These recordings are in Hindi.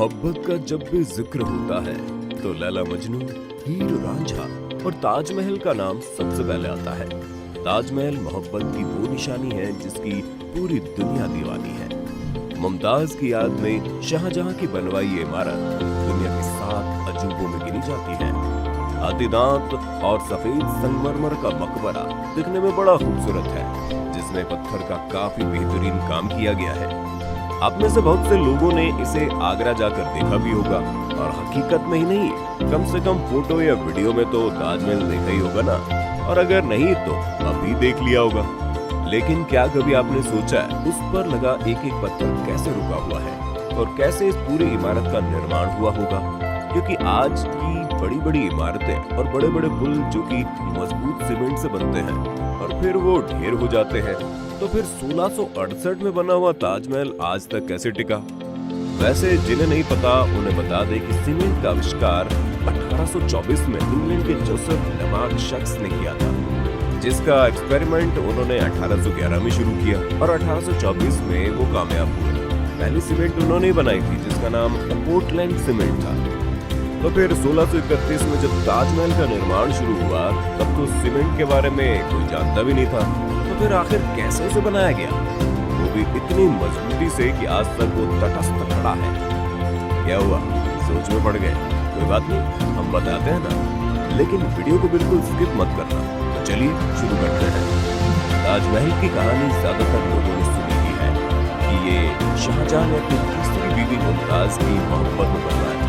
मोहब्बत का जब भी जिक्र होता है तो लैला मजनू, हीर रांझा और ताजमहल का नाम सबसे पहले आता है। ताजमहल मोहब्बत की वो निशानी है जिसकी पूरी दुनिया दीवानी है। मुमताज की याद में शाहजहां की बनवाई ये इमारत दुनिया के 7 अजूबों में गिनी जाती है। हाथी दांत और सफेद संगमरमर का मकबरा दिखने में बड़ा खूबसूरत है, जिसमें पत्थर का काफी बेहतरीन काम किया गया है। आप में से बहुत से लोगों ने इसे आगरा जाकर देखा भी होगा, और हकीकत में ही नहीं, कम से कम फोटो या वीडियो में तो ताजमहल देखा ही होगा ना, और अगर नहीं तो अभी देख लिया होगा। लेकिन क्या कभी आपने सोचा है उस पर लगा एक एक पत्थर कैसे रुका हुआ है और कैसे इस पूरी इमारत का निर्माण हुआ होगा? क्योंकि आज की बड़ी बड़ी इमारतें और बड़े बड़े पुल जो कि मजबूत सीमेंट से बनते हैं और फिर वो ढेर हो जाते हैं, तो फिर 1668 में बना हुआ ताजमहल आज तक कैसे टिका? वैसे जिन्हें नहीं पता उन्हें बता दे कि सीमेंट का आविष्कार 1824 में इंग्लैंड के जोसेफ नामक शख्स ने किया था, जिसका एक्सपेरिमेंट उन्होंने 1811 में शुरू किया और 1824 में वो कामयाब हुए। पहली सीमेंट उन्होंने बनाई थी जिसका नाम पोर्टलैंड सीमेंट था। तो फिर 1631 में जब ताजमहल का निर्माण शुरू हुआ तब तो सीमेंट के बारे में कोई जानता भी नहीं था। तो फिर आखिर कैसे उसे बनाया गया, वो भी इतनी मजबूती से कि आज तक वो तटस्थ खड़ा है? क्या हुआ, सोच में पड़ गए? कोई बात नहीं, हम बताते हैं ना, लेकिन वीडियो को बिल्कुल स्किप मत करना। तो चलिए शुरू करते हैं। ताजमहल की कहानी ज्यादातर लोगों ने सुनी ही है कि ये शाहजहां ने अपनी तीसरी बीवी मुमताज की मोहब्बत में बनवाया।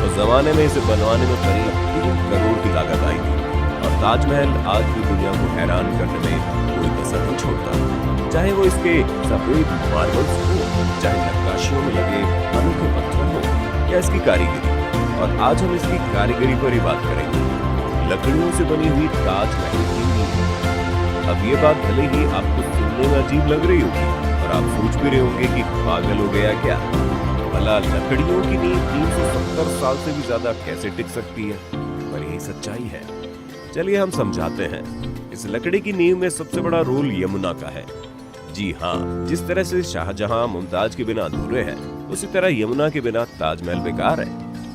उस जमाने में इसे बनवाने में करीब 3 करोड़ की लागत आई थी, और ताजमहल आज भी दुनिया को हैरान करने में कोई कसर नहीं छोड़ता। चाहे वो इसके सफेद मार्बल्स हो, चाहे नक्काशियों में लगे अनोखे पत्थर हो, या इसकी कारीगरी। और आज हम इसकी कारीगरी पर ही बात करेंगे, लकड़ियों से बनी हुई ताजमहल की नींव। अब ये बात भले ही आपको सुनने में अजीब लग रही होगी और आप सोच भी रहे होंगे कि पागल हो गया क्या, भला लकड़ियों की नींव 370 साल से भी ज्यादा कैसे टिक सकती है? पर यही सच्चाई है। चलिए हम समझाते हैं। इस लकड़ी की नींव में सबसे बड़ा रोल यमुना का है। जी हाँ, जिस तरह से शाहजहां मुमताज के बिना अधूरे हैं, उसी तरह यमुना के बिना ताजमहल बेकार है।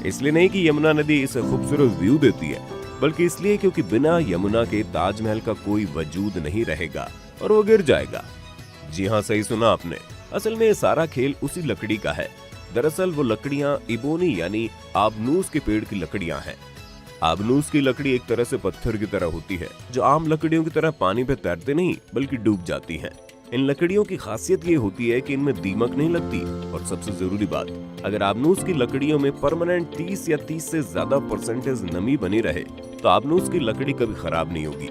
इसलिए नहीं कि यमुना नदी इसे खूबसूरत व्यू देती है, बल्कि इसलिए क्योंकि बिना यमुना के ताजमहल का कोई वजूद नहीं रहेगा और वो गिर जाएगा। जी हाँ, सही सुना आपने। असल में ये सारा खेल उसी लकड़ी का है। दरअसल वो लकड़ियां इबोनी यानी आबनूस के पेड़ की लकड़ियां हैं। आबनूस की लकड़ी एक तरह से पत्थर की तरह होती है, जो आम लकड़ियों की तरह पानी पे तैरते नहीं बल्कि डूब जाती हैं। इन लकड़ियों की खासियत ये होती है कि इनमें दीमक नहीं लगती, और सबसे जरूरी बात, अगर आबनूस की लकड़ियों में परमानेंट 30 या 30 से ज्यादा परसेंटेज नमी बनी रहे तो आबनूस की लकड़ी कभी खराब नहीं होगी।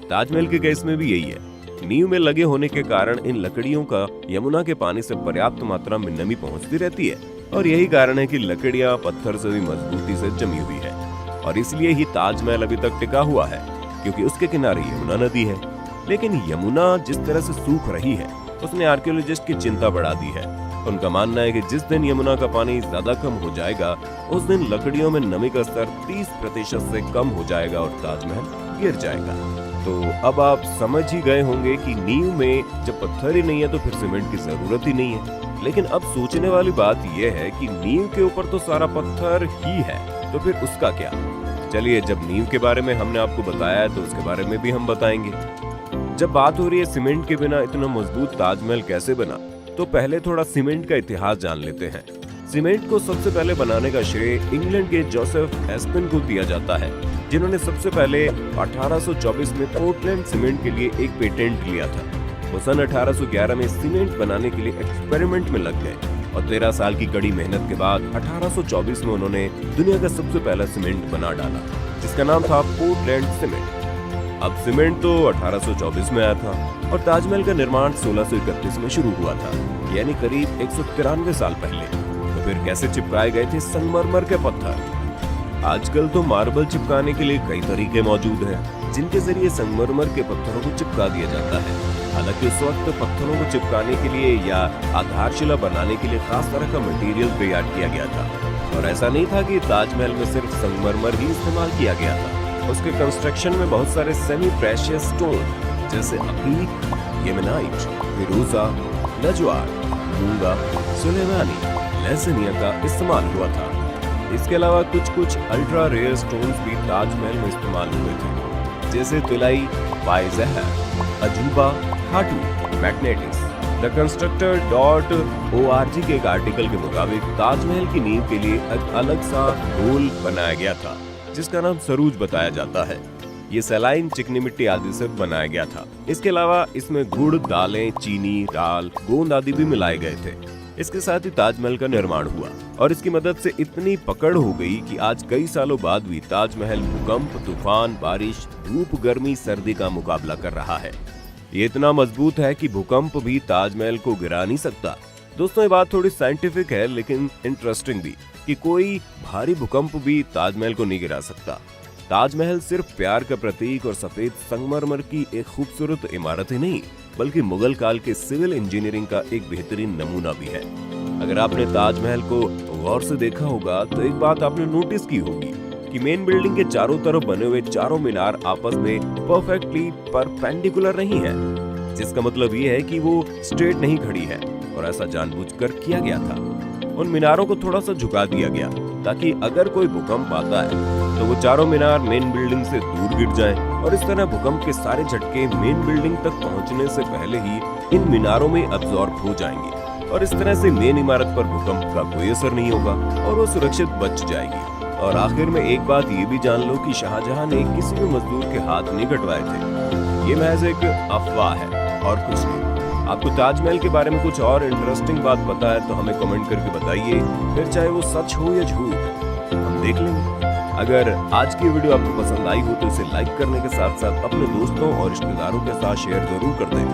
ताजमहल के केस में भी यही है। नींव में लगे होने के कारण इन लकड़ियों का यमुना के पानी से पर्याप्त मात्रा में नमी पहुंचती रहती है, और यही कारण है कि लकड़ियां पत्थर से भी मजबूती से जमी हुई है। और इसलिए ही ताजमहल अभी तक टिका हुआ है, क्योंकि उसके किनारे यमुना नदी है। लेकिन यमुना जिस तरह से सूख रही है, उसने आर्कियोलॉजिस्ट की चिंता बढ़ा दी है। उनका मानना है कि जिस दिन यमुना का पानी ज्यादा कम हो जाएगा, उस दिन लकड़ियों में नमी का स्तर 30% से कम हो जाएगा और ताजमहल गिर जाएगा। तो अब आप समझ ही गए होंगे कि नींव में जब पत्थर ही नहीं है तो फिर सीमेंट की जरूरत ही नहीं है। लेकिन अब सोचने वाली बात यह है कि नींव के ऊपर तो सारा पत्थर ही है, तो फिर उसका क्या? चलिए, जब नींव के बारे में हमने आपको बताया है तो उसके बारे में भी हम बताएंगे। जब बात हो रही है सीमेंट के बिना इतना मजबूत ताजमहल कैसे बना, तो पहले थोड़ा सीमेंट का इतिहास जान लेते हैं। सीमेंट को सबसे पहले बनाने का श्रेय इंग्लैंड के जोसेफ एस्पेन को दिया जाता है, जिन्होंने सबसे पहले 1824 में पोर्टलैंड सीमेंट के लिए एक पेटेंट लिया था। वो सन 1811 में सीमेंट बनाने के लिए एक्सपेरिमेंट में लग गए, और 13 साल की कड़ी मेहनत के बाद 1824 में उन्होंने दुनिया का सबसे पहला सीमेंट बना डाला, जिसका नाम था पोर्टलैंड सीमेंट। अब सीमेंट तो 1824 में आया था, और ताजमहल का निर्माण 1631 में शुरू हुआ था, यानी करीब 193 साल पहले। तो फिर कैसे चिपकाए गए थे संगमरमर के पत्थर? आजकल तो मार्बल चिपकाने के लिए कई तरीके मौजूद हैं, जिनके जरिए संगमरमर के पत्थरों को चिपका दिया जाता है। हालांकि उस वक्त पत्थरों को चिपकाने के लिए या आधारशिला बनाने के लिए खास तरह का मटेरियल तैयार किया गया था, और ऐसा नहीं था कि ताजमहल में सिर्फ संगमरमर ही इस्तेमाल किया गया था। उसके कंस्ट्रक्शन में बहुत सारे सेमी प्रेशियस स्टोन जैसे अकीक, येमेनाइट, फिरोजा, नजवार, मूंगा, सुलेमानी, लहसनिया का इस्तेमाल हुआ था। इसके अलावा कुछ अल्ट्रा रेयर स्टोन्स भी ताजमहल में इस्तेमाल हुए थे, जैसे तिलाई, पायजहर, अजूबा, खाटू, मैग्नेटिस। द Constructor.org के एक आर्टिकल के मुताबिक ताजमहल की नींव के लिए एक अलग सा होल बनाया गया था, जिसका नाम सरूज बताया जाता है। ये सलाइन, चिकनी मिट्टी आदि से बनाया गया था। इसके अलावा इसमें गुड़, दालें, चीनी, दाल, गोंद आदि भी मिलाए गए थे। इसके साथ ही ताजमहल का निर्माण हुआ और इसकी मदद से इतनी पकड़ हो गई कि आज कई सालों बाद भी ताजमहल भूकंप, तूफान, बारिश, धूप, गर्मी, सर्दी का मुकाबला कर रहा है। ये इतना मजबूत है कि भूकंप भी ताजमहल को गिरा नहीं सकता। दोस्तों, ये बात थोड़ी साइंटिफिक है लेकिन इंटरेस्टिंग भी, कि कोई भारी भूकंप भी ताजमहल को नहीं गिरा सकता। ताजमहल सिर्फ प्यार का प्रतीक और सफेद संगमरमर की एक खूबसूरत इमारत ही नहीं, बल्कि मुगल काल के सिविल इंजीनियरिंग का एक बेहतरीन नमूना भी है। अगर आपने ताजमहल को गौर से देखा होगा तो एक बात आपने नोटिस की होगी कि मेन बिल्डिंग के चारों तरफ बने हुए चारों मीनार आपस में परफेक्टली परपेंडिकुलर नहीं है, जिसका मतलब ये है कि वो स्ट्रेट नहीं खड़ी है और ऐसा जानबूझकर किया गया था। उन मीनारों को थोड़ा सा झुका दिया गया ताकि अगर कोई भूकंप आता है तो वो चारों मीनार मेन बिल्डिंग से दूर गिर जाएं और इस तरह भूकंप के सारे झटके मेन बिल्डिंग तक पहुंचने से पहले ही इन मीनारों में अब्सॉर्ब हो जाएंगे और इस तरह से मेन इमारत पर भूकंप का कोई असर नहीं होगा और वो सुरक्षित बच जाएगी। और आखिर में एक बात ये भी जान लो कि शाहजहां ने किसी भी मजदूर के हाथ नहीं कटवाए थे। ये महज एक अफवाह है और कुछ नहीं। आपको ताजमहल के बारे में कुछ और इंटरेस्टिंग बात पता है तो हमें कमेंट करके बताइए, फिर चाहे वो सच हो या झूठ हम देख लेंगे। अगर आज की वीडियो आपको पसंद आई हो तो इसे लाइक करने के साथ साथ अपने दोस्तों और रिश्तेदारों के साथ शेयर जरूर कर दें